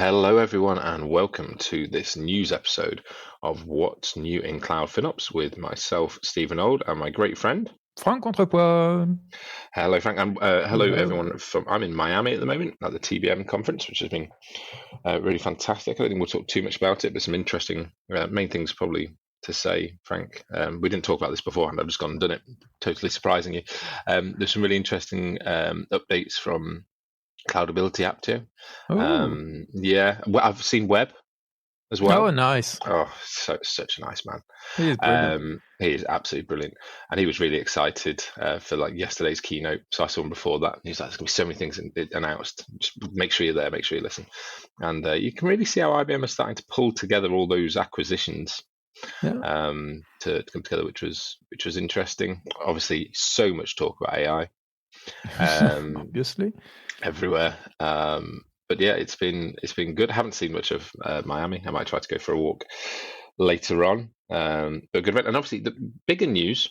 Hello, everyone, and welcome to this news episode of What's New in Cloud FinOps with myself, Steve and my great friend Frank Contrepois. Hello, Frank. Hello, everyone. I'm in Miami at the moment at the TBM conference, which has been really fantastic. I don't think we'll talk too much about it, but some interesting main things probably to say, Frank. We didn't talk about this beforehand. I've just gone and done it, totally surprising you. There's some really interesting updates from Cloudability app too. I've seen Web as well. Oh, nice. Oh, such a nice man. He is brilliant. He is absolutely brilliant, and he was really excited for like yesterday's keynote. So I saw him before that. He's like, "There's gonna be so many things announced. Just make sure you're there. Make sure you listen." And you can really see how IBM is starting to pull together all those acquisitions to come together, which was interesting. Obviously, so much talk about AI. Obviously, everywhere. But yeah, it's been good. I haven't seen much of Miami. I might try to go for a walk later on. But good event. And obviously, the bigger news.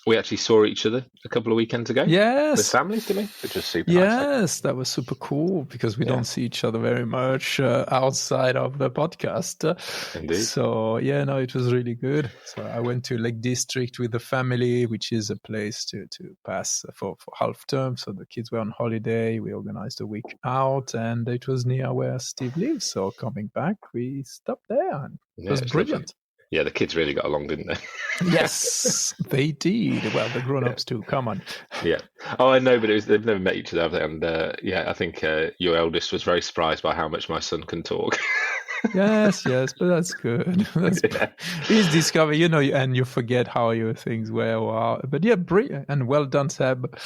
We actually saw each other a couple of weekends ago. Yes, with families, didn't we? Which was super nice. Yes, that was super cool because we don't see each other very much outside of the podcast. Indeed. So it was really good. So I went to Lake District with the family, which is a place to pass for half term. So the kids were on holiday. We organized a week out, and it was near where Steve lives. So coming back, we stopped there, and it was brilliant. Yeah, the kids really got along, didn't they? Yes, they did. Well, the grown-ups too. Come on. Yeah. Oh, I know, but they've never met each other, have they? And I think your eldest was very surprised by how much my son can talk. yes, but that's good. He's discovered, and you forget how your things were. Wow. But yeah, brilliant and well done, Seb.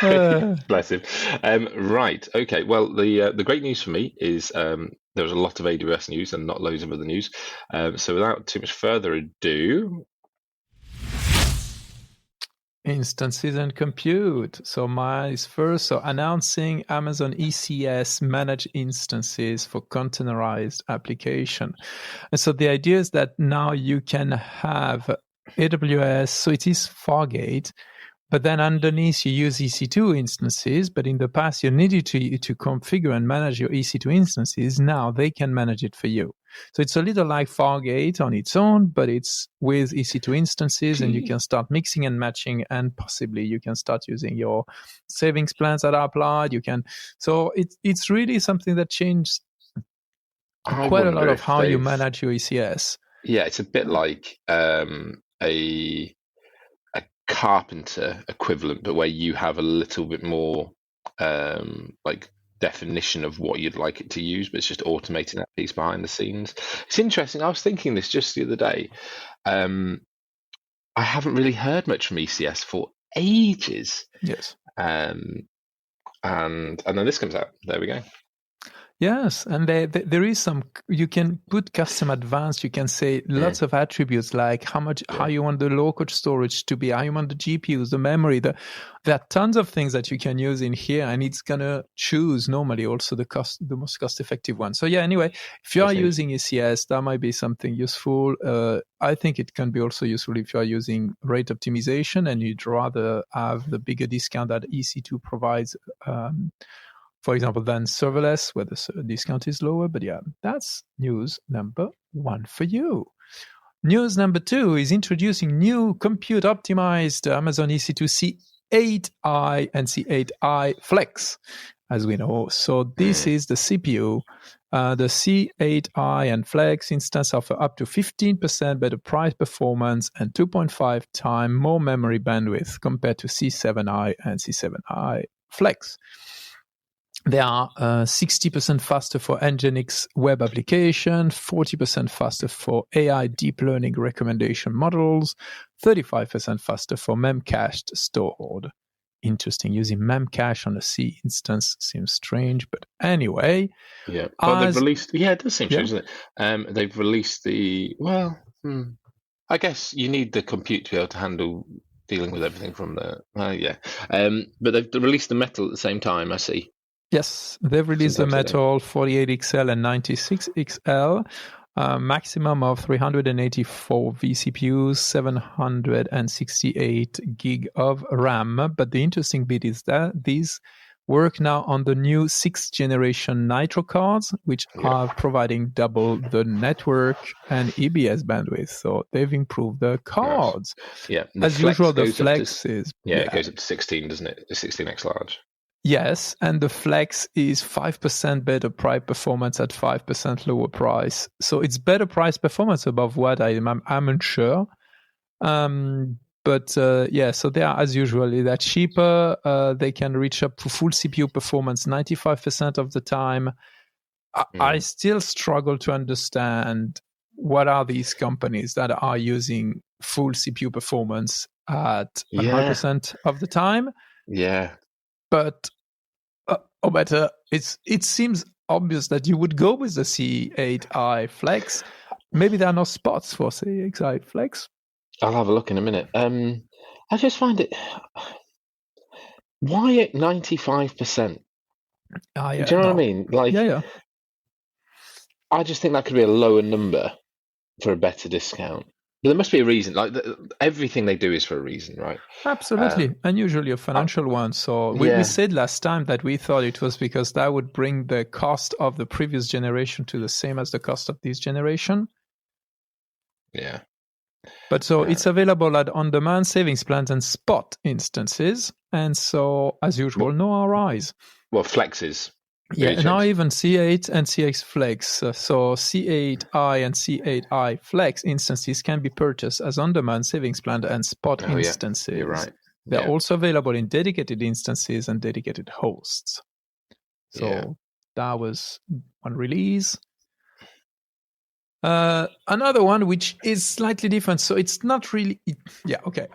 Bless him. Right. Okay. Well, the great news for me is there was a lot of AWS news and not loads of other news. So without too much further ado, instances and compute. So mine is first. So announcing Amazon ECS managed instances for containerized application. And so the idea is that now you can have AWS. So it is Fargate. But then underneath, you use EC2 instances. But in the past, you needed to configure and manage your EC2 instances. Now they can manage it for you. So it's a little like Fargate on its own, but it's with EC2 instances, and you can start mixing and matching, and possibly you can start using your savings plans that are applied. You can. So it's really something that changed quite a lot of how you manage your ECS. Yeah, it's a bit like a Carpenter equivalent, but where you have a little bit more like definition of what you'd like it to use, but it's just automating that piece behind the scenes. It's interesting. I was thinking this just the other day. I haven't really heard much from ECS for ages. Yes. And then this comes out. There we go. Yes, and there is some, you can put custom advanced, you can say lots of attributes like how you want the local storage to be, how you want the GPUs, the memory, there are tons of things that you can use in here, and it's going to choose normally also the most cost-effective one. So anyway, if you are using ECS, that might be something useful. I think it can be also useful if you are using rate optimization and you'd rather have the bigger discount that EC2 provides, for example, than serverless, where the discount is lower. But that's news number one for you. News number two is introducing new compute-optimized Amazon EC2 C8i and C8i Flex, as we know. So this is the CPU. The C8i and Flex instance offer up to 15% better price performance and 2.5 times more memory bandwidth compared to C7i and C7i Flex. They are 60% faster for Nginx web application, 40% faster for AI deep learning recommendation models, 35% faster for memcached stored. Interesting. Using memcache on a C instance seems strange, but anyway. Yeah, but they've released. Yeah, it does seem strange, doesn't it? They've released I guess you need the compute to be able to handle dealing with everything from the. But they've released the metal at the same time. I see. Yes, they've released the Metal 48XL and 96XL, maximum of 384 vCPUs, 768 gig of RAM. But the interesting bit is that these work now on the new 6th generation Nitro cards, which are providing double the network and EBS bandwidth. So they've improved the cards. Nice. Yeah. As usual, the Flex is... it goes up to 16, doesn't it? The 16x large. Yes, and the Flex is 5% better price performance at 5% lower price. So it's better price performance above what I'm unsure. But so they are, as usual, they're cheaper. They can reach up to full CPU performance 95% of the time. I still struggle to understand what are these companies that are using full CPU performance at 100% of the time. Yeah. But or better, it seems obvious that you would go with the C8i Flex. Maybe there are no spots for C8i Flex. I'll have a look in a minute. I just find it. Why at 95%? Do you know what I mean? Like, I just think that could be a lower number for a better discount. But there must be a reason. Like everything they do is for a reason, right? Absolutely, and usually a financial one. So we said last time that we thought it was because that would bring the cost of the previous generation to the same as the cost of this generation. Yeah. But so it's available at on-demand savings plans and spot instances. And so, as usual, no RIs. Well, flexes. Yeah, now even C8 and C8 Flex. So C8i and C8i Flex instances can be purchased as on-demand savings plan and spot instances. You're right. They're also available in dedicated instances and dedicated hosts. So that was one release. Another one which is slightly different, so it's not really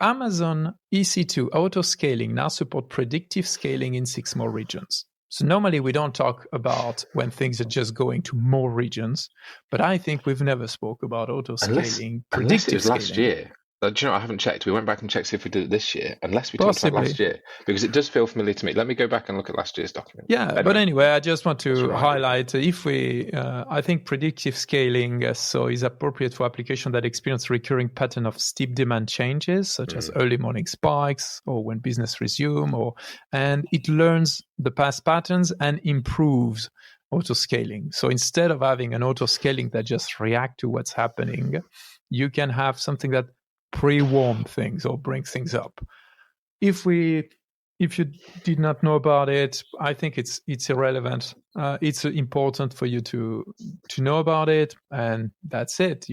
Amazon EC2 auto scaling now support predictive scaling in 6 more regions. So normally we don't talk about when things are just going to more regions, but I think we've never spoke about auto scaling, predictive scaling. Last year. Do you know, I haven't checked. We went back and checked see if we did it this year, unless we talked about last year, because it does feel familiar to me. Let me go back and look at last year's document. Yeah, but anyway, I just want to highlight if we, I think predictive scaling is appropriate for applications that experience recurring pattern of steep demand changes, such as early morning spikes or when business resume, and it learns the past patterns and improves auto scaling. So instead of having an auto scaling that just react to what's happening, you can have something that pre-warm things or bring things up. If you did not know about it, I think it's irrelevant. It's important for you to know about it, and that's it.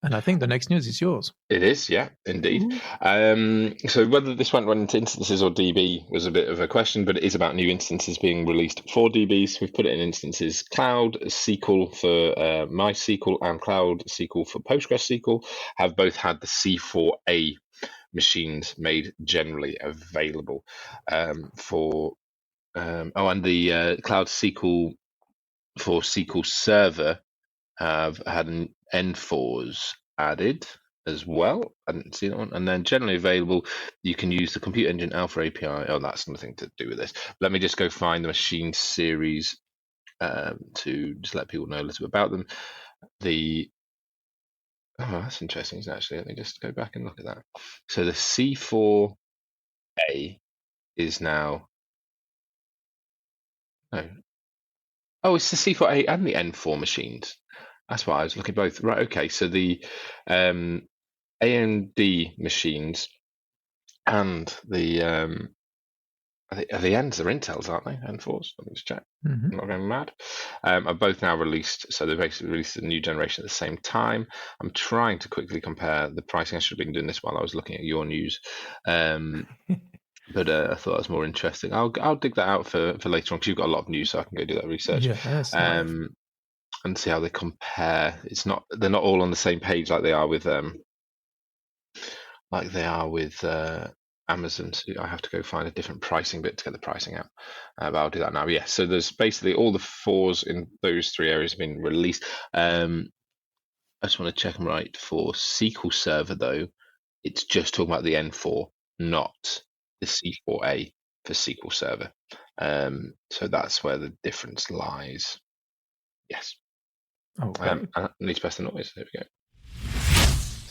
And I think the next news is yours. It is, yeah, indeed. So whether this went into instances or DB was a bit of a question, but it is about new instances being released for DBs. We've put it in instances. Cloud SQL for MySQL and Cloud SQL for PostgreSQL have both had the C4A machines made generally available and the Cloud SQL for SQL Server have had an N4s added as well. I didn't see that one. And then generally available, you can use the Compute Engine Alpha API. Oh, that's nothing to do with this. Let me just go find the machine series to just let people know a little bit about them. That's interesting, isn't it, actually? Let me just go back and look at that. So the C4A is now... Oh, it's the C4A and the N4 machines. That's why I was looking both. Right, okay. So the AMD machines and the N's are Intel's, aren't they? N4s. Let me just check. I'm not going mad. Are both now released. So they basically released a new generation at the same time. I'm trying to quickly compare the pricing. I should have been doing this while I was looking at your news. But I thought it was more interesting. I'll dig that out for later on because you've got a lot of news, so I can go do that research. And see how they compare. They're not all on the same page like they are with Amazon. So I have to go find a different pricing bit to get the pricing out. But I'll do that now. Yeah. So there's basically all the 4s in those 3 areas have been released. I just want to check them right. For SQL Server though, it's just talking about the N4, not the C4A for SQL Server. So that's where the difference lies. Yes. Okay. I need to press the noise. There we go.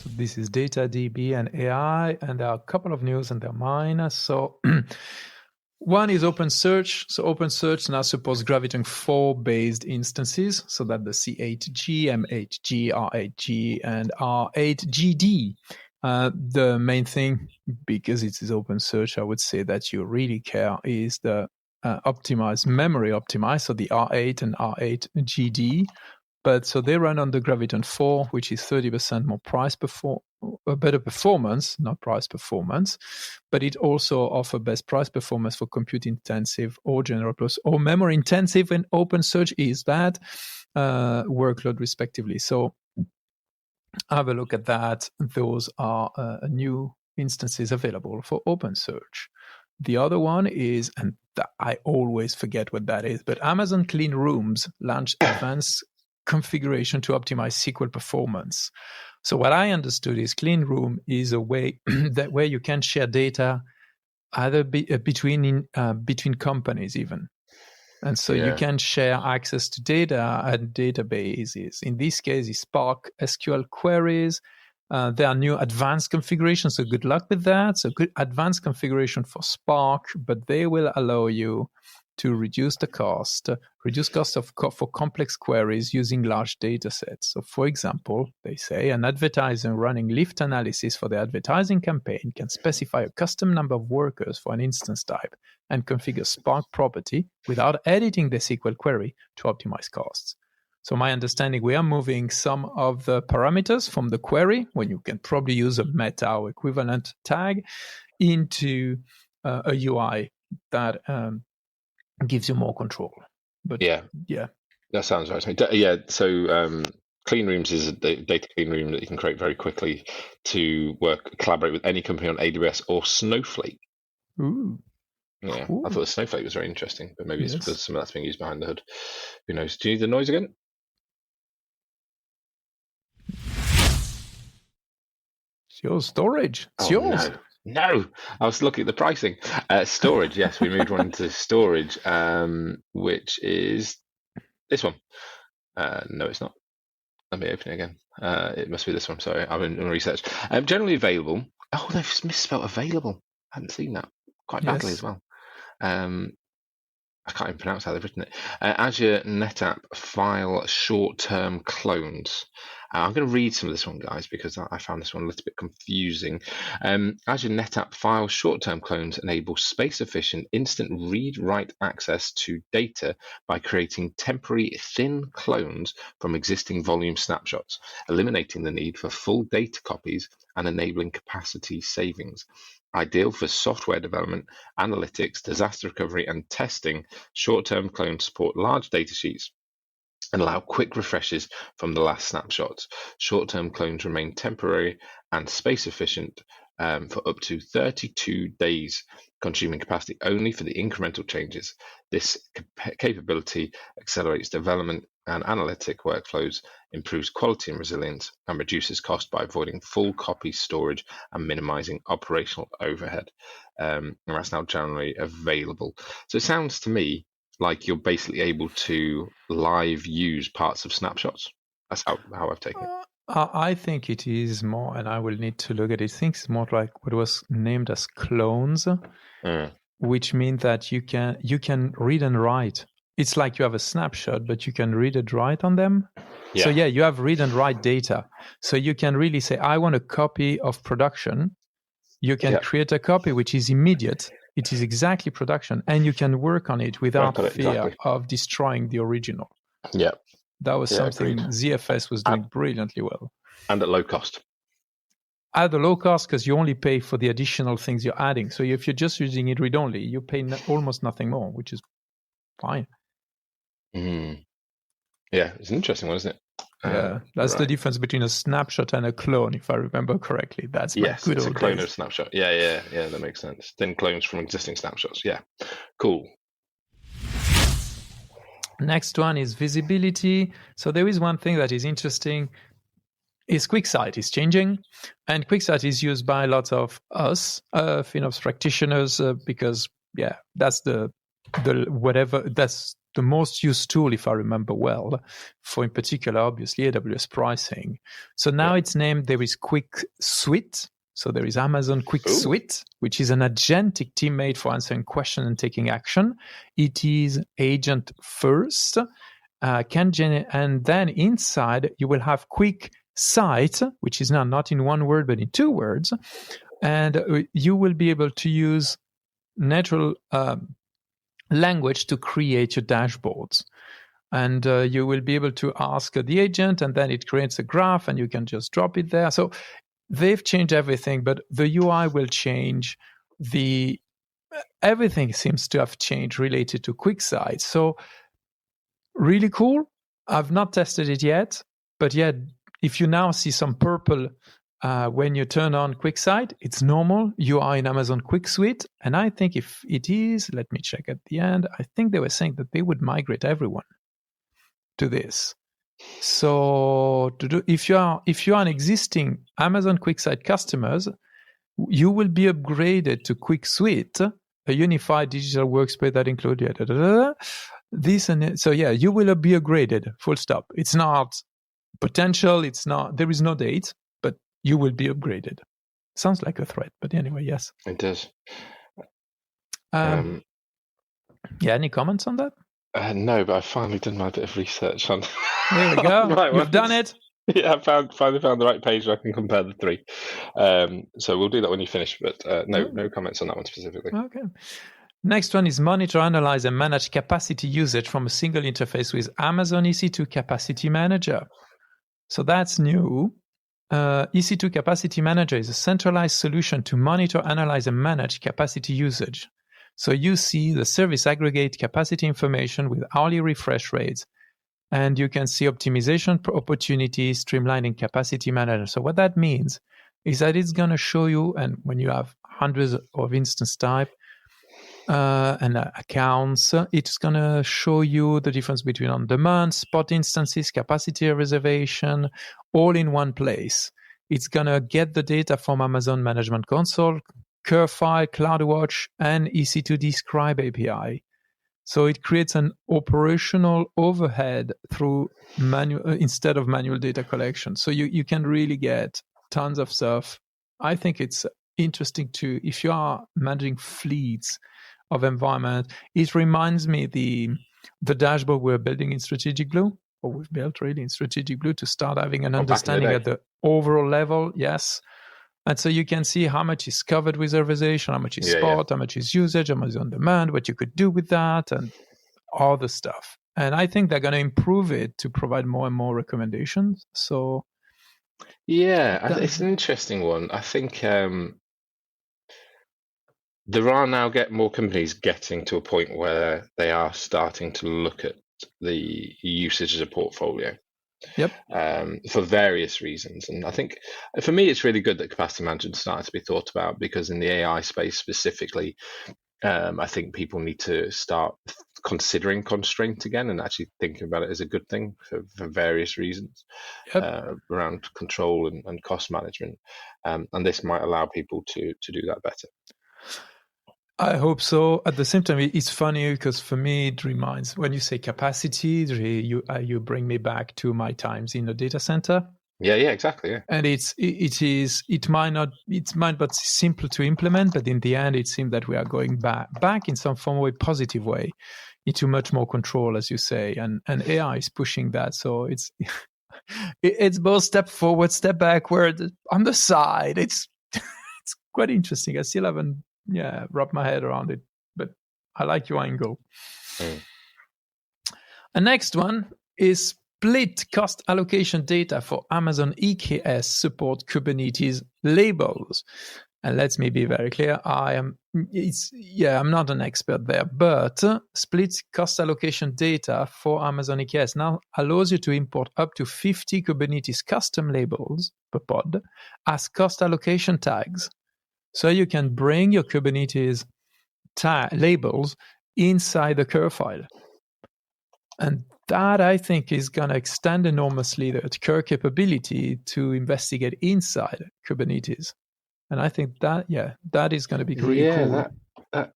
So this is DataDB and AI, and there are a couple of news and they're mine. So one is OpenSearch. So OpenSearch now supports Graviton4 based instances, so that the C8G, M8G, R8G, and R8GD. The main thing, because it is OpenSearch, I would say that you really care is the optimized memory optimized, so the R8 and R8GD. But so they run on the Graviton 4, which is 30% more better performance, not price performance, but it also offers best price performance for compute intensive or general purpose or memory intensive, and OpenSearch is that workload respectively. So have a look at that. Those are new instances available for OpenSearch. The other one is, and I always forget what that is, but Amazon Clean Rooms launched advanced configuration to optimize SQL performance. So what I understood is Clean Room is a way that where you can share data either between companies even. And so you can share access to data and databases. In this case, it's Spark SQL queries. There are new advanced configurations, so good luck with that. So good advanced configuration for Spark, but they will allow you to reduce cost for complex queries using large data sets. So for example, they say an advertiser running lift analysis for the advertising campaign can specify a custom number of workers for an instance type and configure Spark property without editing the SQL query to optimize costs. So my understanding, we are moving some of the parameters from the query, when you can probably use a meta or equivalent tag, into a UI that gives you more control. But yeah, that sounds right. So Clean Rooms is a data clean room that you can create very quickly to collaborate with any company on AWS or Snowflake. Ooh. Yeah, cool. I thought Snowflake was very interesting, but maybe it's because some of that's being used behind the hood. Who knows? Do you need the noise again? It's your storage. It's yours. No, I was looking at the pricing. Storage, yes, we moved on to storage, which is this one. No, it's not. Let me open it again. It must be this one. Sorry, I'm in research. Generally available. Oh, they've misspelled available. I hadn't seen that quite badly as well. I can't even pronounce how they've written it. Azure NetApp file short-term clones. I'm going to read some of this one, guys, because I found this one a little bit confusing. Azure NetApp file short-term clones enable space-efficient instant read-write access to data by creating temporary thin clones from existing volume snapshots, eliminating the need for full data copies and enabling capacity savings. Ideal for software development, analytics, disaster recovery, and testing, short-term clones support large data sheets and allow quick refreshes from the last snapshots. Short-term clones remain temporary and space-efficient for up to 32 days, consuming capacity only for the incremental changes. This capability accelerates development and analytic workflows, improves quality and resilience, and reduces cost by avoiding full copy storage and minimizing operational overhead. And that's now generally available. So it sounds to me like you're basically able to live use parts of snapshots. That's how I've taken it. I think it is more, and I will need to look at it. I think it's more like what was named as clones, which means that you can read and write. It's like you have a snapshot, but you can read and write on them. Yeah. So you have read and write data. So you can really say, I want a copy of production. You can create a copy which is immediate. It is exactly production, and you can work on it without fear of destroying the original. Yeah. That was something ZFS was doing brilliantly well. And at low cost. At a low cost, because you only pay for the additional things you're adding. So if you're just using it read-only, you pay almost nothing more, which is fine. Yeah, it's an interesting one, isn't it? Yeah, that's the difference between a snapshot and a clone, if I remember correctly. That's my good old days. It's a clone of snapshot. Yeah, that makes sense. Thin clones from existing snapshots. Yeah, cool. Next one is visibility. So there is one thing that is interesting. Is QuickSight is changing, and QuickSight is used by lots of us FinOps practitioners because that's the that's the most used tool, if I remember well, for in particular, obviously, AWS pricing. So now it's named, there is Quick Suite. So there is Amazon Quick Suite, which is an agentic teammate for answering questions and taking action. It is agent first, and then inside you will have Quick Sight, which is now not in one word, but in two words. And you will be able to use natural language to create your dashboards. And you will be able to ask the agent, and then it creates a graph, and you can just drop it there. So they've changed everything, but the UI will change. Everything seems to have changed related to QuickSight. So really cool. I've not tested it yet, but yeah, if you now see some purple when you turn on QuickSight, it's normal. You are in Amazon Quick Suite. And I think if it is, let me check at the end, I think they were saying that they would migrate everyone to this. So if you are an existing Amazon QuickSight customers, you will be upgraded to Quick Suite, a unified digital workspace that includes this and so yeah, you will be upgraded. Full stop. It's not potential. It's not. There is no date, but you will be upgraded. Sounds like a threat, but anyway, yes. It does. Yeah. Any comments on that? No, but I've finally done my bit of research on. There we go. You've done it. Yeah, I finally found the right page where I can compare the three. So we'll do that when you finish, but no comments on that one specifically. Okay. Next one is monitor, analyze, and manage capacity usage from a single interface with Amazon EC2 Capacity Manager. So that's new. EC2 Capacity Manager is a centralized solution to monitor, analyze, and manage capacity usage. So you see the service aggregate capacity information with hourly refresh rates, and you can see optimization opportunities, streamlining capacity management. So what that means is that it's going to show you, and when you have hundreds of instance type and accounts, it's going to show you the difference between on-demand, spot instances, capacity reservation, all in one place. It's going to get the data from Amazon Management Console, Curefile, CloudWatch, and EC2 Describe API. So it creates an operational overhead through instead of manual data collection. So you can really get tons of stuff. I think it's interesting if you are managing fleets of environment. It reminds me the dashboard we're building in Strategic Blue, or we've built really in Strategic Blue, to start having an understanding at the overall level. Yes. And so you can see how much is covered with reservation, how much is spot, how much is usage, how much is on demand, what you could do with that, and all the stuff. And I think they're going to improve it to provide more and more recommendations. So, yeah, it's an interesting one. I think there are now more companies getting to a point where they are starting to look at the usage as a portfolio. Yep. For various reasons. And I think for me, it's really good that capacity management started to be thought about, because in the AI space specifically, I think people need to start considering constraint again and actually thinking about it as a good thing for various reasons around control and cost management. And this might allow people to do that better. I hope so. At the same time, it's funny because for me, it reminds, when you say capacity, you bring me back to my times in the data center. Yeah, exactly. Yeah. And it might be simple to implement, but in the end, it seems that we are going back in some form of positive way into much more control, as you say, and AI is pushing that. So it's both step forward, step backward on the side. It's quite interesting. I still haven't wrap my head around it, but I like your angle. The next one is split cost allocation data for Amazon EKS support Kubernetes labels. And let me be very clear, I'm not an expert there, but split cost allocation data for Amazon EKS now allows you to import up to 50 Kubernetes custom labels per pod as cost allocation tags. So you can bring your Kubernetes labels inside the Curefile. And that, I think, is going to extend enormously the Cure capability to investigate inside Kubernetes. And I think that is going to be really cool. That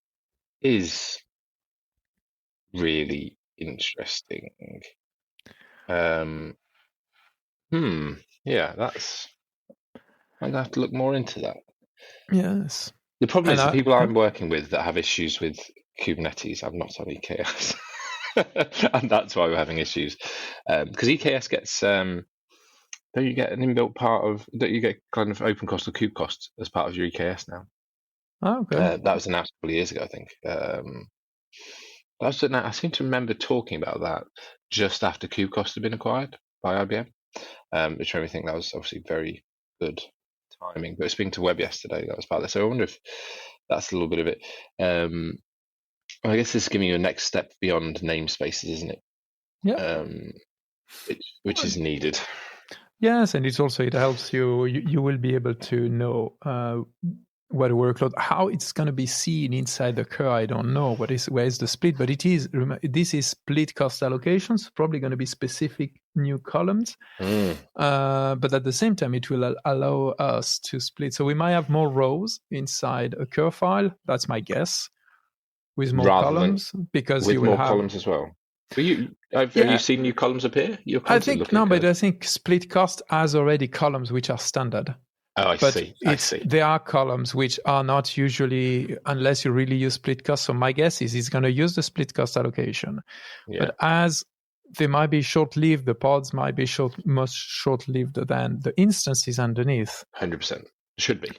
is really interesting. Yeah, I'm gonna have to look more into that. Yes. The problem is the people I'm working with that have issues with Kubernetes. I'm not on EKS, and that's why we're having issues. Because EKS gets don't you get an inbuilt part of that you get kind of open cost or kube cost as part of your EKS now? Oh, okay. That was announced a couple of years ago, I think. I seem to remember talking about that just after KubeCost had been acquired by IBM, which made me think that was obviously very good timing. But speaking to Webb yesterday, that was part of this. So I wonder if that's a little bit of it. I guess this is giving you a next step beyond namespaces, isn't it? Yeah. Which is needed. Yes, and it helps you. You will be able to know what a workload, how it's going to be seen inside the car. I don't know where is the split, but this is split cost allocations, probably going to be specific new columns. But at the same time, it will allow us to split. So we might have more rows inside a car file. That's my guess, with more columns, because you will have more columns as well. Have you seen new columns appear? I think no, but I think split cost has already columns which are standard. Oh, I see. There are columns which are not usually, unless you really use split cost. So my guess is it's going to use the split cost allocation. Yeah. But as they might be short-lived, the pods might be much short-lived than the instances underneath. 100%. Should be.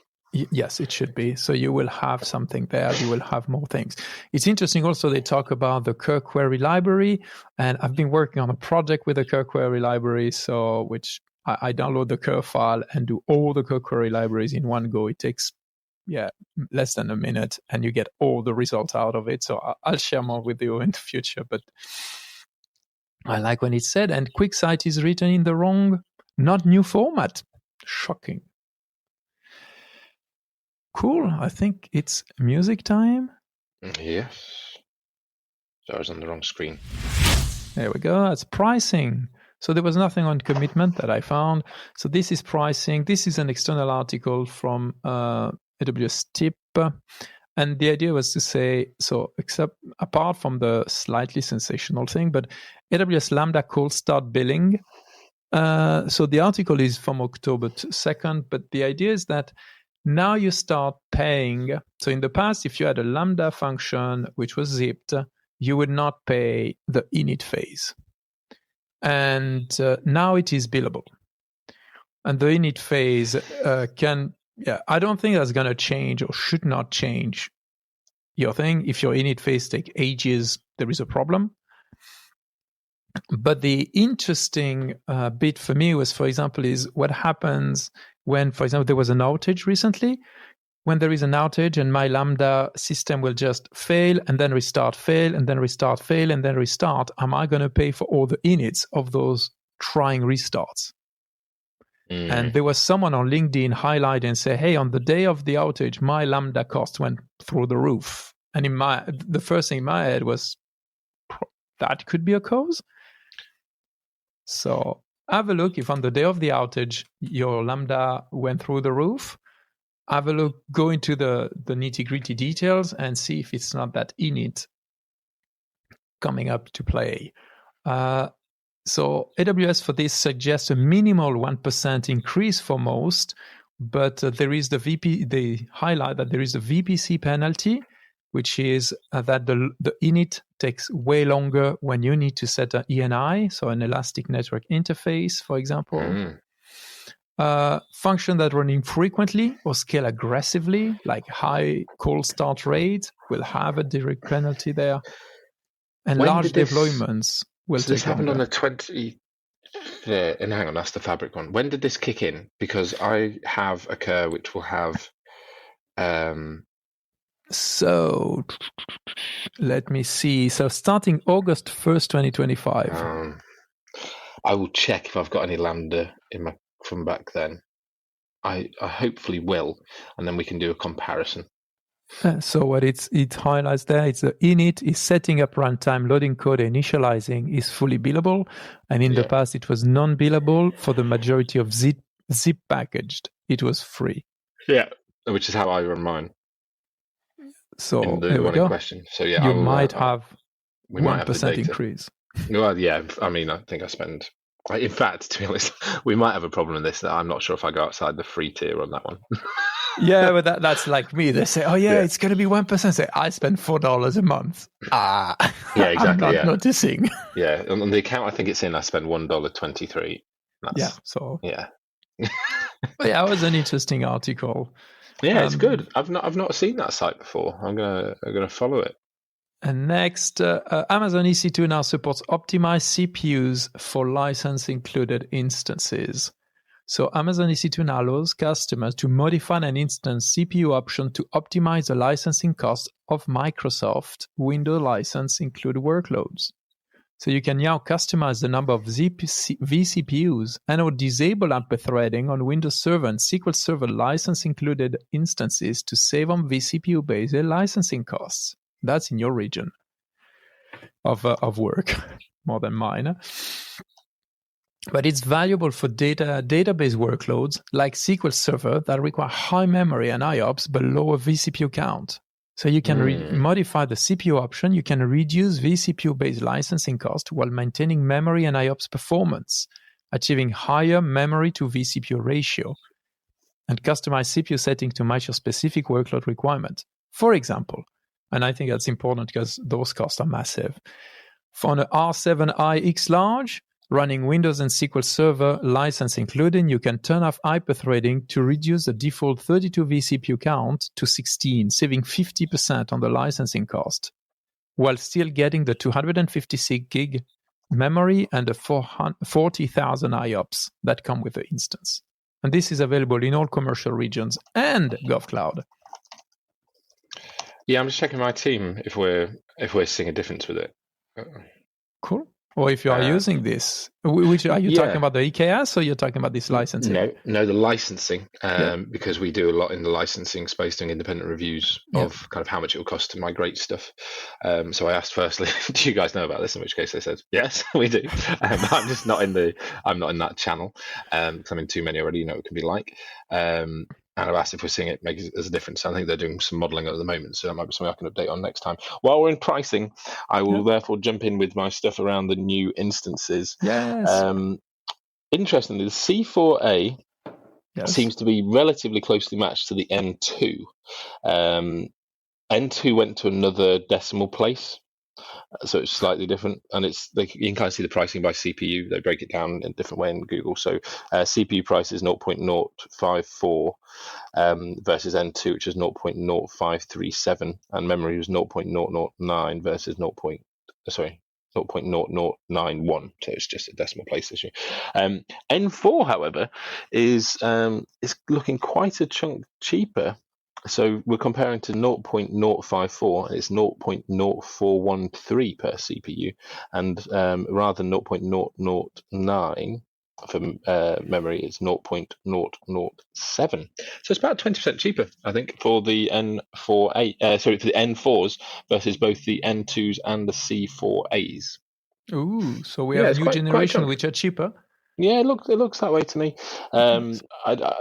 Yes, it should be. So you will have something there. You will have more things. It's interesting also they talk about the Kerr query library. And I've been working on a project with the Kerr query library, which I download the Kerr file and do all the Kerr query libraries in one go. It takes less than a minute, and you get all the results out of it. So I'll share more with you in the future. But I like when it's said, and QuickSight is written in the wrong, not new format. Shocking. Cool. I think it's music time. Yes. So I was on the wrong screen. There we go. That's pricing. So there was nothing on commitment that I found. So this is pricing. This is an external article from AWS Tip. And the idea was to say, apart from the slightly sensational thing, but AWS Lambda cold start billing. So the article is from October 2nd, but the idea is that now you start paying. So in the past, if you had a Lambda function which was zipped, you would not pay the init phase. And now it is billable. And the init phase I don't think that's going to change or should not change your thing. If your init phase takes ages, there is a problem. But the interesting bit for me was, for example, is what happens when, for example, there was an outage recently. When there is an outage and my Lambda system will just fail and then restart, fail and then restart, fail and then restart, am I going to pay for all the inits of those trying restarts? And there was someone on LinkedIn highlight and say, hey, on the day of the outage, my Lambda cost went through the roof. And the first thing in my head was, that could be a cause. So have a look if on the day of the outage, your Lambda went through the roof. Have a look, go into the nitty-gritty details and see if it's not that init coming up to play. So AWS for this suggests a minimal 1% increase for most, but there is they highlight that there is a VPC penalty, which is that the init takes way longer when you need to set an ENI, so an elastic network interface, for example. Function that running frequently or scale aggressively, like high cold start rate, will have a direct penalty there. And large deployments will take longer. This happened on the 20th, and hang on, that's the Fabric one. When did this kick in? Because I have a Kerr which will have... So let me see. So starting August 1st, 2025. I will check if I've got any Lambda from back then. I hopefully will, and then we can do a comparison. So what it highlights there, it's the init is setting up runtime, loading code, initializing is fully billable, and in the past it was non-billable. For the majority of zip packaged, it was free. Yeah, which is how I run mine. So in the one in question. So yeah, you might have we might have the 1% data. increase. Well, yeah. I mean, I think I spend. In fact, to be honest, we might have a problem in this that I'm not sure if I go outside the free tier on that one. Yeah, but that's like me. They say, "Oh yeah, it's going to be 1%." Say, I spend $4 a month. Yeah, exactly. I'm not noticing. Yeah, on the account I think it's in, I spend $1.23. Yeah, so yeah. But yeah, it was an interesting article. Yeah, it's good. I've not seen that site before. I'm gonna follow it. And next, Amazon EC2 now supports optimized CPUs for license included instances. So Amazon EC2 now allows customers to modify an instance CPU option to optimize the licensing cost of Microsoft Windows license include workloads. So you can now customize the number of vCPUs and or disable hyperthreading on Windows Server and SQL Server license included instances to save on vCPU-based licensing costs. That's in your region of work, more than mine. But it's valuable for database workloads like SQL Server that require high memory and IOPS but lower vCPU count. So you can modify the CPU option. You can reduce vCPU-based licensing cost while maintaining memory and IOPS performance, achieving higher memory to vCPU ratio, and customize CPU settings to match your specific workload requirement. For example, and I think that's important because those costs are massive. For an R7i X-Large, running Windows and SQL Server license included, you can turn off hyperthreading to reduce the default 32 vCPU count to 16, saving 50% on the licensing cost, while still getting the 256 gig memory and the 40,000 IOPS that come with the instance. And this is available in all commercial regions and GovCloud. Yeah, I'm just checking my team if we're seeing a difference with it. Cool. Or if you are using this, which are you talking about the EKS or you're talking about this licensing? No, the licensing, because we do a lot in the licensing space, doing independent reviews of kind of how much it will cost to migrate stuff. So I asked firstly, do you guys know about this? In which case they said, yes, we do. I'm just not in that channel because I'm in too many already. You know what it can be like. And I've asked if we're seeing it make a difference. I think they're doing some modeling at the moment, so that might be something I can update on next time. While we're in pricing, I will therefore jump in with my stuff around the new instances. Yes. Interestingly, the C4A seems to be relatively closely matched to the N2. N2 went to another decimal place, so it's slightly different, and you can kind of see the pricing by CPU. They break it down in a different way in Google. So CPU price is 0.054 versus N2, which is 0.0537, and memory was 0.009 versus 0.091. So it's just a decimal place issue. N4, however, is looking quite a chunk cheaper. So we're comparing to 0.054, and it's 0.0413 per CPU, and rather than 0.009 for memory, it's 0.007. So it's about 20% cheaper, I think, for the for the N4s versus both the N2s and the C4As. Ooh, so we have a new generation which are cheaper. Yeah, it looks that way to me. I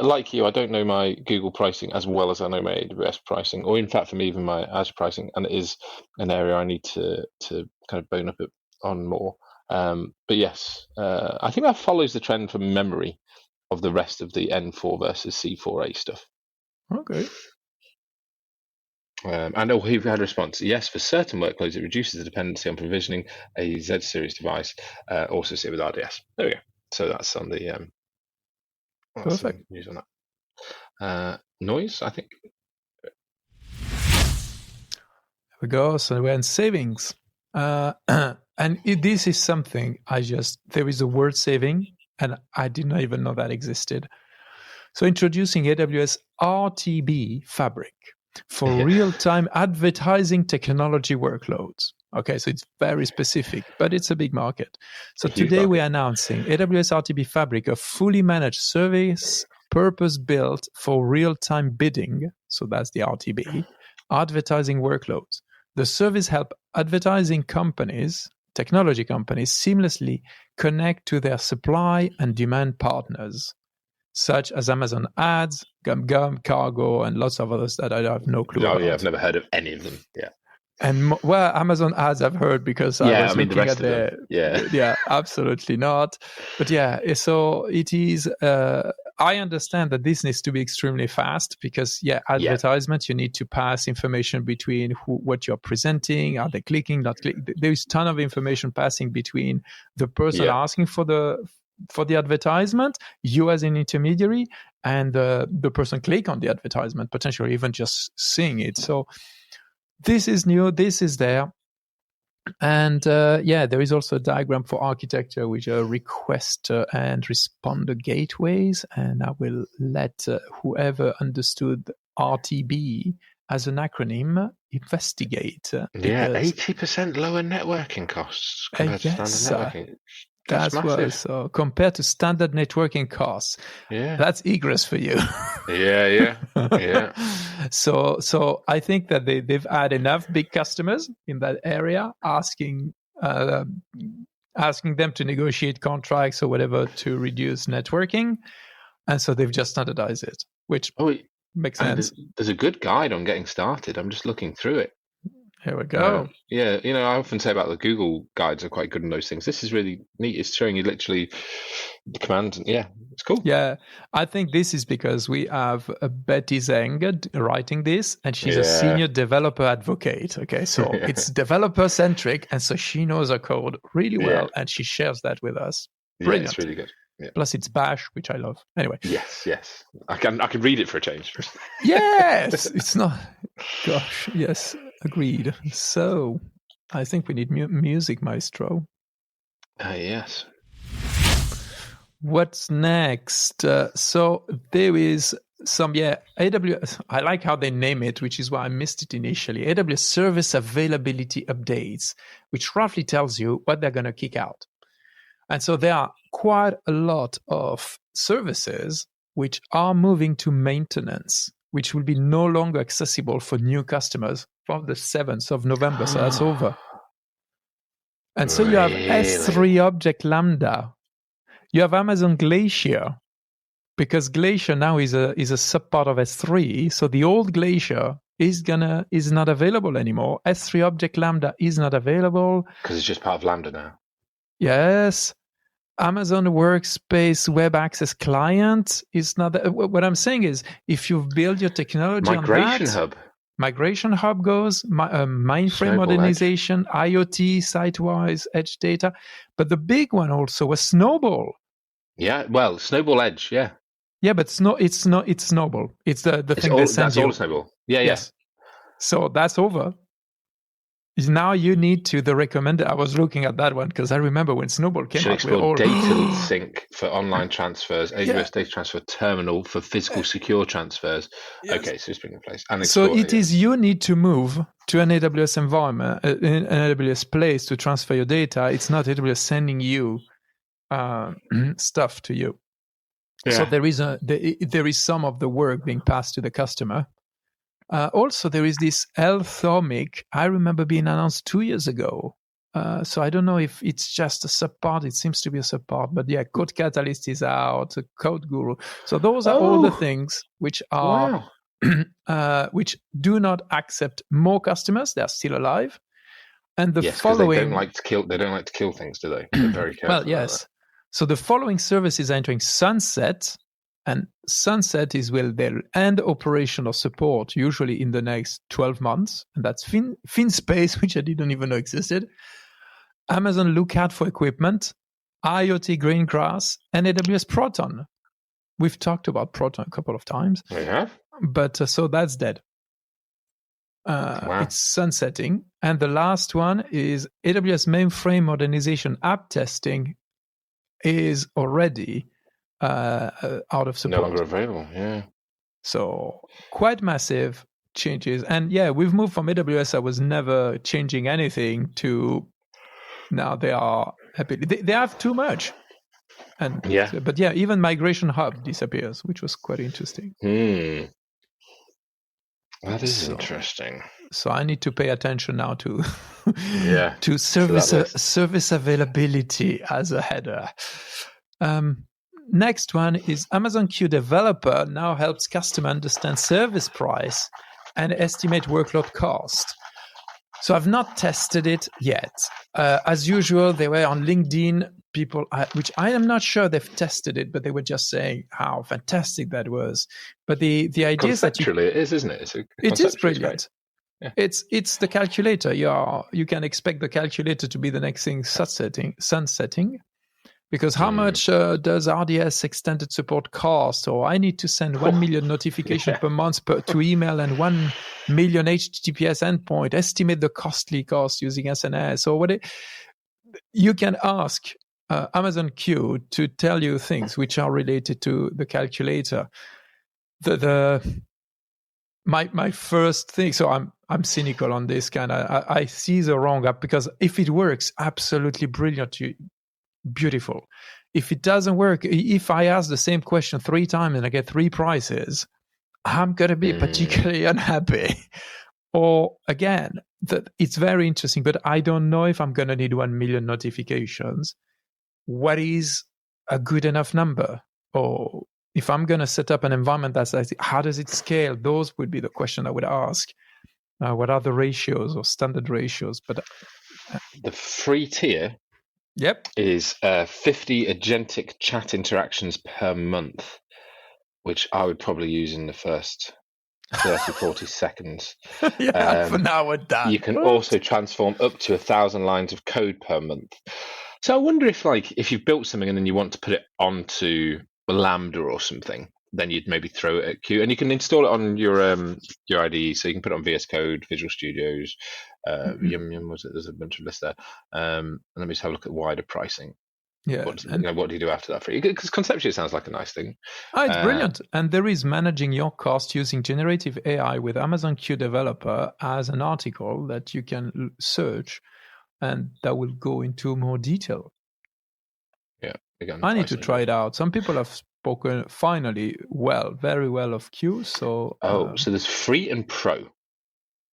like you, I don't know my Google pricing as well as I know my AWS pricing, or in fact for me even my Azure pricing, and it is an area I need to kind of bone up on more. But yes, I think that follows the trend for memory of the rest of the N4 versus C4A stuff. Okay. And we've had a response. Yes, for certain workloads, it reduces the dependency on provisioning a Z series device, also sit with RDS. There we go. So that's on the perfect news on that. Noise, I think. There we go. So we're in savings, and this is something there is a word saving, and I did not even know that existed. So introducing AWS RTB Fabric for real-time advertising technology workloads. Okay, so it's very specific, but it's a big market. So today we're announcing AWS RTB Fabric, a fully managed service purpose-built for real-time bidding. So that's the RTB, advertising workloads. The service helps advertising companies, technology companies, seamlessly connect to their supply and demand partners, such as Amazon Ads, GumGum, Cargo, and lots of others that I have no clue about. Yeah, I've never heard of any of them. Yeah. And Amazon ads I've heard because I was looking at the yeah, absolutely not. But yeah, so it is. I understand that this needs to be extremely fast because advertisements, you need to pass information between what you're presenting. Are they clicking, not clicking? There's a ton of information passing between the person asking for the advertisement, you as an intermediary, and the person click on the advertisement, potentially even just seeing it. So this is new, this is there. And there is also a diagram for architecture, which are request and responder gateways. And I will let whoever understood RTB as an acronym investigate. 80% lower networking costs compared to standard networking. That's massive. So compared to standard networking costs, that's egress for you. Yeah. So I think that they've had enough big customers in that area asking them to negotiate contracts or whatever to reduce networking, and so they've just standardized it, which makes sense. There's a good guide on getting started. I'm just looking through it. Here we go. I often say about the Google guides are quite good in those things. This is really neat. It's showing you literally the command. It's cool. Yeah, I think this is because we have Betty Zeng writing this, and she's a senior developer advocate. Okay, so it's developer centric, and so she knows her code really well, and she shares that with us. Brilliant. Yeah, it's really good. Yeah. Plus it's Bash, which I love. Anyway. Yes. I can read it for a change. Yes, it's not. Gosh, yes, agreed. So I think we need music, maestro. Yes. What's next? So there is some, AWS. I like how they name it, which is why I missed it initially. AWS Service Availability Updates, which roughly tells you what they're going to kick out. And so there are quite a lot of services which are moving to maintenance, which will be no longer accessible for new customers from the 7th of November. So that's over. And so you have S3 Object Lambda. You have Amazon Glacier, because Glacier now is a subpart of S3. So the old Glacier is not available anymore. S3 Object Lambda is not available. Because it's just part of Lambda now. Yes. Amazon Workspace Web Access Client is not. What I'm saying is, if you've built your technology Migration on that, Hub. Migration Hub goes, mainframe modernization, IoT, site-wise, edge data. But the big one also was Snowball. Yeah, well, Snowball Edge, yeah. Yeah, but it's Snowball. It's the thing that sends you. That's all Snowball. Yeah. Yes. So that's over. Now you need to the recommended. I was looking at that one because I remember when Snowball came out. Data sync for online transfers, AWS Data Transfer Terminal for physical secure transfers. Yes. Okay, so it's been in place. And so it is you need to move to an AWS environment, an AWS place to transfer your data. It's not AWS sending you stuff to you. Yeah. So there is some of the work being passed to the customer. Also, there is this Althomic. I remember being announced 2 years ago. So I don't know if it's just a subpart. It seems to be a subpart. But yeah, Code Catalyst is out, Code Guru. So those are all the things which are which do not accept more customers. They're still alive. And the following, they don't like to kill things, do they? They're very careful. Well, yes. So the following services are entering sunset. And sunset is will they'll end operational support usually in the next 12 months. And that's FinSpace, which I didn't even know existed. Amazon Lookout for equipment, IoT Greengrass, and AWS Proton. We've talked about Proton a couple of times. We have. But so that's dead. It's sunsetting. And the last one is AWS Mainframe Modernization App Testing is already out of support. No longer available, yeah. So quite massive changes. And yeah, we've moved from AWS, I was never changing anything, to now they are happy. They have too much. And but yeah, even Migration Hub disappears, which was quite interesting. That is interesting. So I need to pay attention now to to service availability as a header. Next one is Amazon Q Developer now helps customer understand service price and estimate workload cost. So I've not tested it yet. As usual, they were on LinkedIn, people, which I am not sure they've tested it, but they were just saying how fantastic that was. But the idea is that conceptually it is, isn't it? It is brilliant. Yeah. It's the calculator. You can expect the calculator to be the next thing sunsetting. Because how much does RDS extended support cost? Or I need to send 1 million notifications per month to email and 1 million HTTPS endpoint. Estimate the costly cost using SNS. Or you can ask Amazon Q to tell you things which are related to the calculator. My first thing. So I'm cynical on this kind. I see the wrong app, because if it works, absolutely brilliant. Beautiful. If it doesn't work, if I ask the same question 3 times and I get 3 prices, I'm going to be particularly unhappy. Or again, that it's very interesting, but I don't know if I'm going to need 1 million notifications. What is a good enough number? Or if I'm going to set up an environment that's like, how does it scale? Those would be the question I would ask. What are the ratios or standard ratios? But the free tier is 50 agentic chat interactions per month, which I would probably use in the first 30, 40 seconds. For now we're done. You can also transform up to 1,000 lines of code per month. So I wonder if you've built something and then you want to put it onto Lambda or something, then you'd maybe throw it at Q, and you can install it on your IDE. So you can put it on VS Code, Visual Studios, Yum, was it? There's a bunch of lists there. And let me just have a look at wider pricing. Yeah. What do you do after that? Because conceptually it sounds like a nice thing. It's brilliant. And there is managing your cost using generative AI with Amazon Q Developer as an article that you can search, and that will go into more detail. Yeah. Again, I need to try it out. Some people have spoken very well of Q. So so there's free and pro.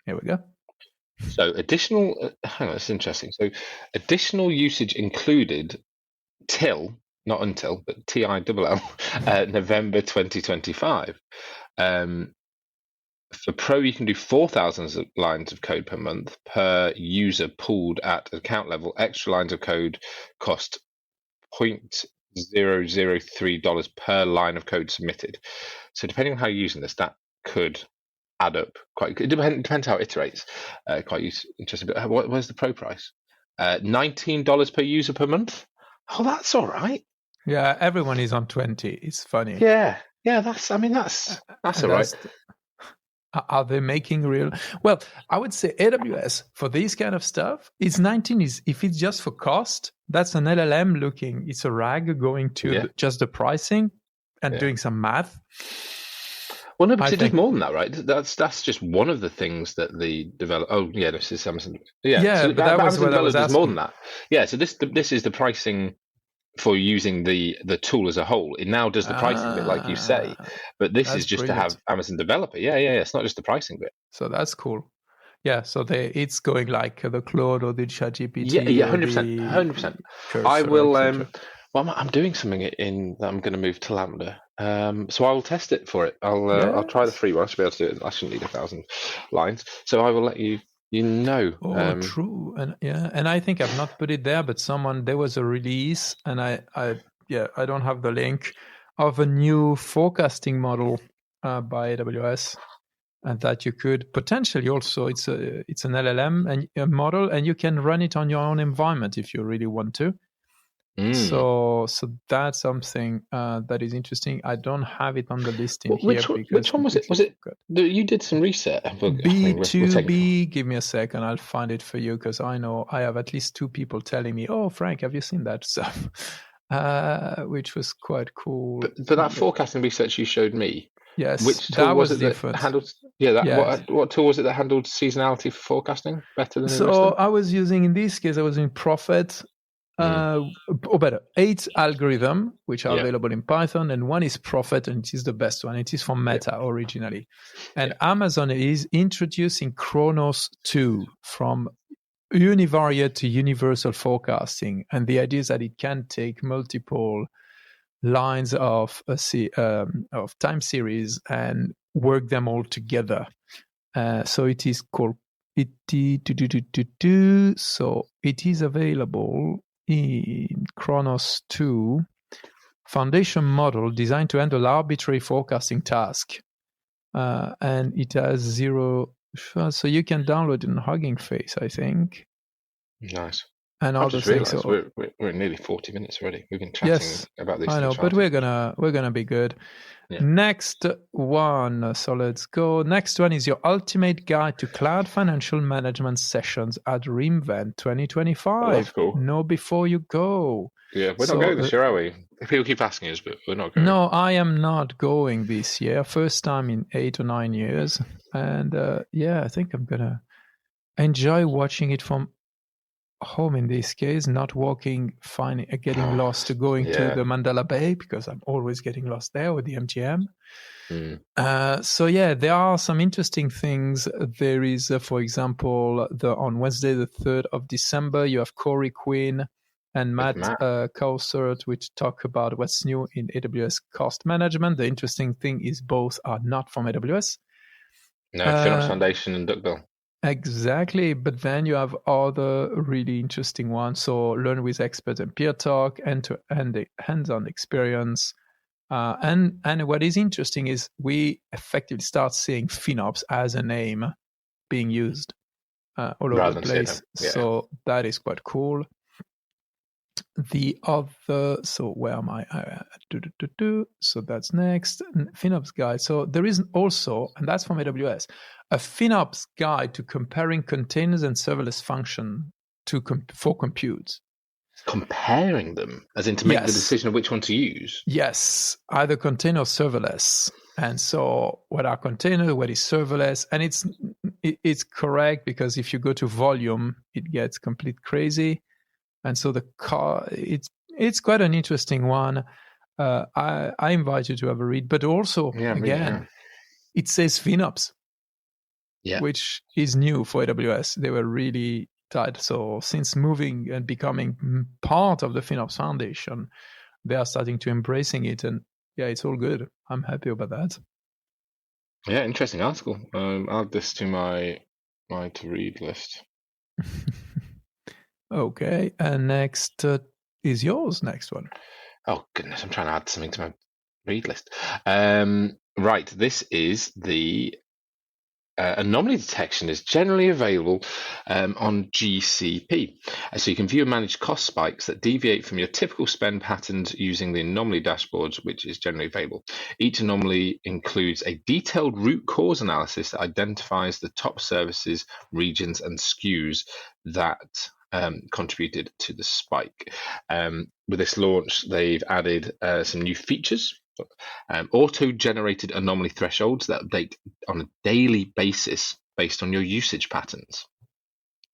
Here we go. So additional, hang on, that's interesting. So additional usage included till, not until, but TILL, November 2025. For Pro, you can do 4,000 lines of code per month per user pooled at account level. Extra lines of code cost $0.003 per line of code submitted. So depending on how you're using this, that could add up quite. It depends how it iterates. Quite interesting. But where's the Pro price? $19 per user per month. Oh, that's all right. Yeah, everyone is on 20. It's funny. Yeah. That's all right. Are they making real? Well, I would say AWS for this kind of stuff, it's 19. If it's just for cost, that's an LLM looking. It's a RAG going to just the pricing and doing some math. Well, no, but it does more than that, right? That's just one of the things that the developer. Oh, yeah, this is Amazon. Yeah, so but that was what I was asking. More than that. Yeah, so this is the pricing for using the tool as a whole. It now does the pricing bit, like you say, but this is just brilliant. To have Amazon Developer. Yeah. It's not just the pricing bit. So that's cool. Yeah, so it's going like the Claude or the ChatGPT. Yeah, 100%. I will. Well, I'm doing something that I'm going to move to Lambda. So I will test it for it. I'll try the free one. I should be able to do it. I shouldn't need 1,000 lines. So I will let you know. True. And I think I've not put it there, but there was a release, and I don't have the link, of a new forecasting model by AWS, and that you could potentially also, it's an LLM and a model, and you can run it on your own environment if you really want to. So that's something that is interesting. I don't have it on the list in here. Which one was it? Was it you did some research? B2B. Give me a second. I'll find it for you, because I know I have at least 2 people telling me, "Oh, Frank, have you seen that stuff?" Which was quite cool. But that forecasting research you showed me. Yes, which tool that was different. That handled? What tool was it that handled seasonality for forecasting better than? So I was using, in this case, I was in Prophet. Or better, 8 algorithms which are available in Python, and one is Prophet, and it is the best one. It is from Meta originally, and Amazon is introducing Kronos 2 from univariate to universal forecasting, and the idea is that it can take multiple lines of time series and work them all together. So it is called So it is available in Kronos 2 foundation model designed to handle arbitrary forecasting task. And it has 0. So you can download it in Hugging Face, I think. Nice. And I've other just things. realised So, we're nearly 40 minutes already. We've been chatting about these I things. know, but we're gonna be good. Yeah. Next one. So let's go. Next one is your ultimate guide to cloud financial management sessions at reInvent 2025. Oh, that's cool. Know before you go. Yeah, we're not going this year, are we? People keep asking us, but we're not going. No, I am not going this year. First time in 8 or 9 years. And I think I'm gonna enjoy watching it from home in this case, not walking, getting lost to going to the Mandela Bay, because I'm always getting lost there with the MGM. There are some interesting things. There is, for example, on Wednesday, the 3rd of December, you have Corey Quinn and Matt Cowsert, which talk about what's new in AWS cost management. The interesting thing is both are not from AWS. No, FinOps Foundation and Duckbill. Exactly, but then you have other really interesting ones. So learn with experts and peer talk, end-to-end hands-on experience. And what is interesting is we effectively start seeing FinOps as a name being used all over the place. So that is quite cool. The other, so where am I? So that's next. FinOps guide. So there is also, and that's from AWS, a FinOps guide to comparing containers and serverless function for compute. Comparing them, as in to make the decision of which one to use? Yes, either container or serverless. And so what are containers, what is serverless? And it's correct, because if you go to volume, it gets complete crazy. And so it's quite an interesting one. I invite you to have a read. But also, it says FinOps, which is new for AWS. They were really tight. So since moving and becoming part of the FinOps Foundation, they are starting to embracing it. And it's all good. I'm happy about that. Yeah, interesting article. I'll add this to my to-read list. Okay, and next is yours. Next one. Oh goodness, I'm trying to add something to my read list. Right, this is the anomaly detection is generally available on GCP. So you can view and manage cost spikes that deviate from your typical spend patterns using the anomaly dashboards, which is generally available. Each anomaly includes a detailed root cause analysis that identifies the top services, regions, and SKUs that contributed to the spike. With this launch, they've added some new features. Auto-generated anomaly thresholds that update on a daily basis based on your usage patterns.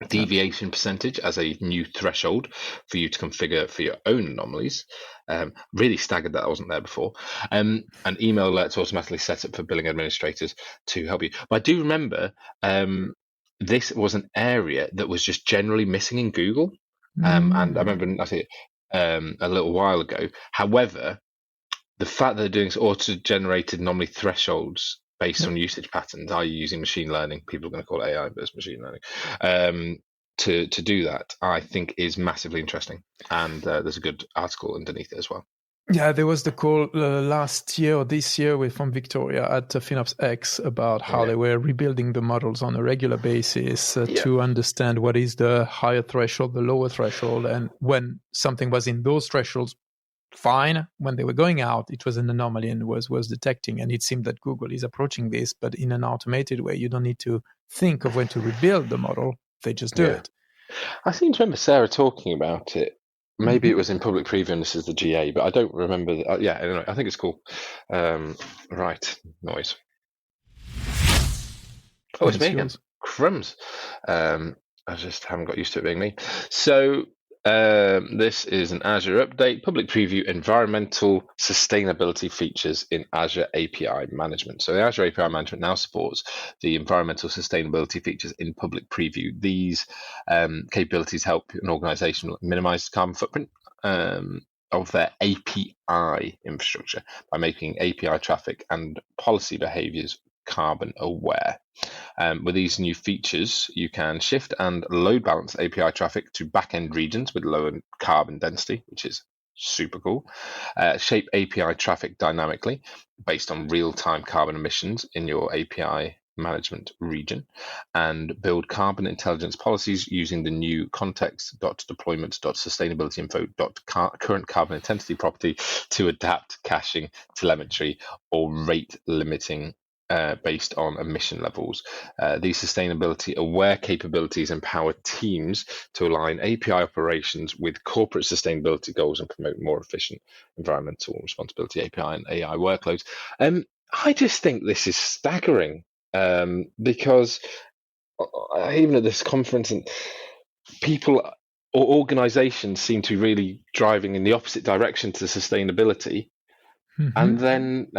Deviation percentage as a new threshold for you to configure for your own anomalies. Really staggered that wasn't there before. And email alerts automatically set up for billing administrators to help you. But I do remember this was an area that was just generally missing in Google. And I remember a little while ago. However, the fact that they're doing auto-generated anomaly thresholds based on usage patterns, i.e. using machine learning, people are going to call it AI, but it's machine learning, to do that, I think is massively interesting. And there's a good article underneath it as well. Yeah, there was the call last year or this year from Victoria at FinOps X about how they were rebuilding the models on a regular basis to understand what is the higher threshold, the lower threshold, and when something was in those thresholds, fine. When they were going out, it was an anomaly and was detecting. And it seemed that Google is approaching this, but in an automated way. You don't need to think of when to rebuild the model. They just do it. I seem to remember Sarah talking about it. Maybe it was in public preview and this is the GA, but I don't remember. Anyway, I think it's cool. Right, noise. Oh, it's me again. Crumbs. I just haven't got used to it being me. So this is an Azure update, public preview, environmental sustainability features in Azure API management. So the Azure API management now supports the environmental sustainability features in public preview. These capabilities help an organization minimize the carbon footprint of their API infrastructure by making API traffic and policy behaviors carbon aware. With these new features, you can shift and load balance API traffic to backend regions with lower carbon density, which is super cool. Shape API traffic dynamically based on real-time carbon emissions in your API management region, and build carbon intelligence policies using the new context.deployment.sustainabilityinfo.current carbon intensity property to adapt caching, telemetry, or rate limiting based on emission levels. These sustainability-aware capabilities empower teams to align API operations with corporate sustainability goals and promote more efficient environmental responsibility API and AI workloads. I just think this is staggering because even at this conference, and people or organizations seem to be really driving in the opposite direction to sustainability. And then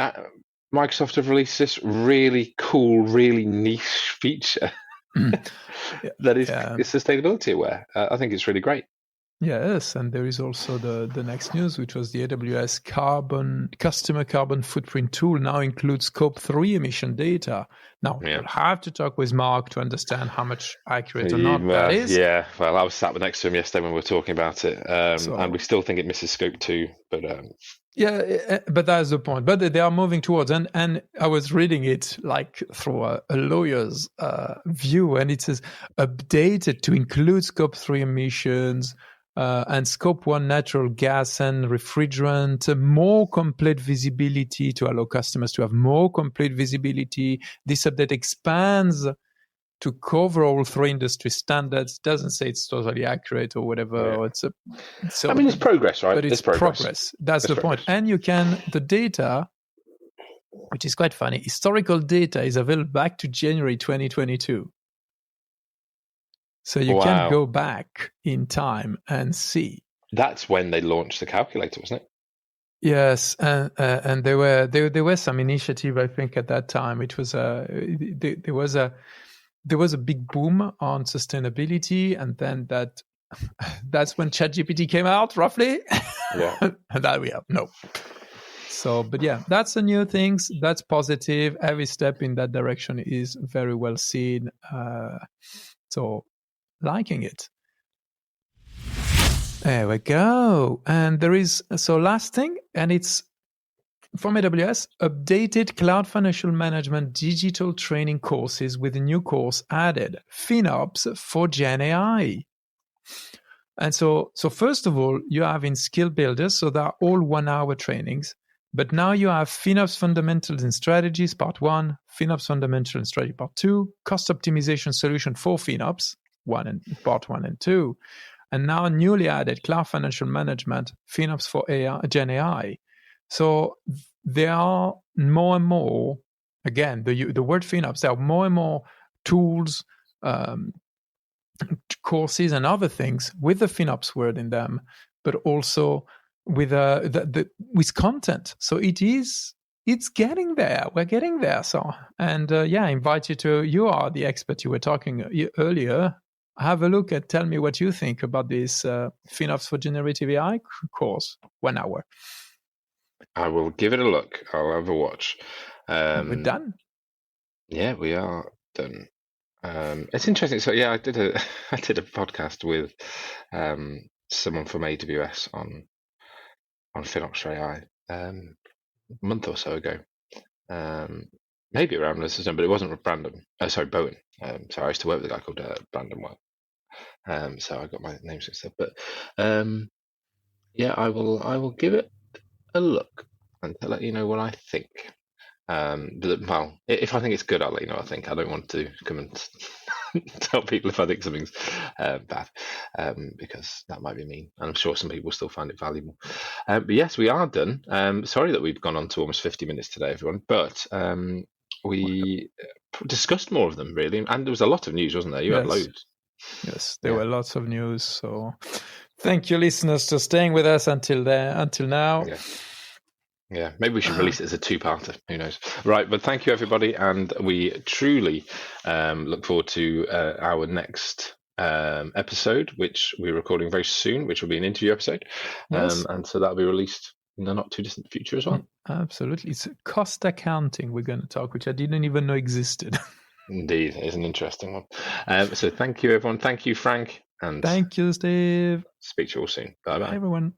Microsoft have released this really cool, really niche feature that is sustainability aware. I think it's really great. Yes, and there is also the next news, which was the AWS customer carbon footprint tool now includes Scope 3 emission data. Now, we'll have to talk with Mark to understand how much accurate or not that is. Yeah, well, I was sat next to him yesterday when we were talking about it, and we still think it misses Scope 2, but... Yeah, but that's the point. But they are moving towards, and I was reading it like through a lawyer's view, and it says updated to include Scope 3 emissions, and Scope 1 natural gas and refrigerant, more complete visibility to allow customers to have more complete visibility. This update expands to cover all three industry standards. Doesn't say it's totally accurate or whatever. Yeah. It's progress, right? But it's progress. That's the point. And you can, the data, which is quite funny, historical data is available back to January 2022. So you can go back in time and see. That's when they launched the calculator, wasn't it? Yes, and there were some initiative, I think, at that time. It was there was a big boom on sustainability, and then that's when ChatGPT came out, roughly. Yeah, and that we have no. So, but yeah, that's a new thing. That's positive. Every step in that direction is very well seen. So. Liking it. There we go. And there is, so last thing, and it's from AWS, updated Cloud Financial Management digital training courses with a new course added, FinOps for Gen AI. And so first of all, you have in Skill Builders, so they're all 1 hour trainings. But now you have FinOps Fundamentals and Strategies, Part 1, FinOps Fundamentals and Strategy, Part 2, Cost Optimization Solution for FinOps, Part 1 and 2, and now newly added Cloud Financial Management, FinOps for AI, Gen AI. So there are more and more, again, the word FinOps, there are more and more tools, courses and other things with the FinOps word in them, but also with with content. So it's getting there. We're getting there. So, and I invite you are the expert. You were talking earlier. Have a look and tell me what you think about this FinOps for Generative AI course, 1 hour. I will give it a look. I'll have a watch. We're done. Yeah, we are done. It's interesting. So I did a podcast with someone from AWS on FinOps for AI a month or so ago. Maybe around this time, but it wasn't Brandon. Bowen. So I used to work with a guy called Brandon Well. So I got my name mixed up. But I will give it a look and to let you know what I think. If I think it's good, I'll let you know what I think. I don't want to come and tell people if I think something's bad, because that might be mean. And I'm sure some people still find it valuable. But yes, we are done. Sorry that we've gone on to almost 50 minutes today, everyone. But we discussed more of them, really. And there was a lot of news, wasn't there? You had loads. Yes, there were lots of news. So thank you, listeners, for staying with us until now. Yeah, maybe we should release it as a two-parter. Who knows? Right, but thank you, everybody. And we truly look forward to our next episode, which we're recording very soon, which will be an interview episode. Yes. And so that'll be released in the not too distant future as well. Absolutely. It's cost accounting we're going to talk, which I didn't even know existed. Indeed, it's an interesting one. So thank you, everyone. Thank you, Frank. And thank you, Steve. Speak to you all soon. Bye-bye. Bye, everyone.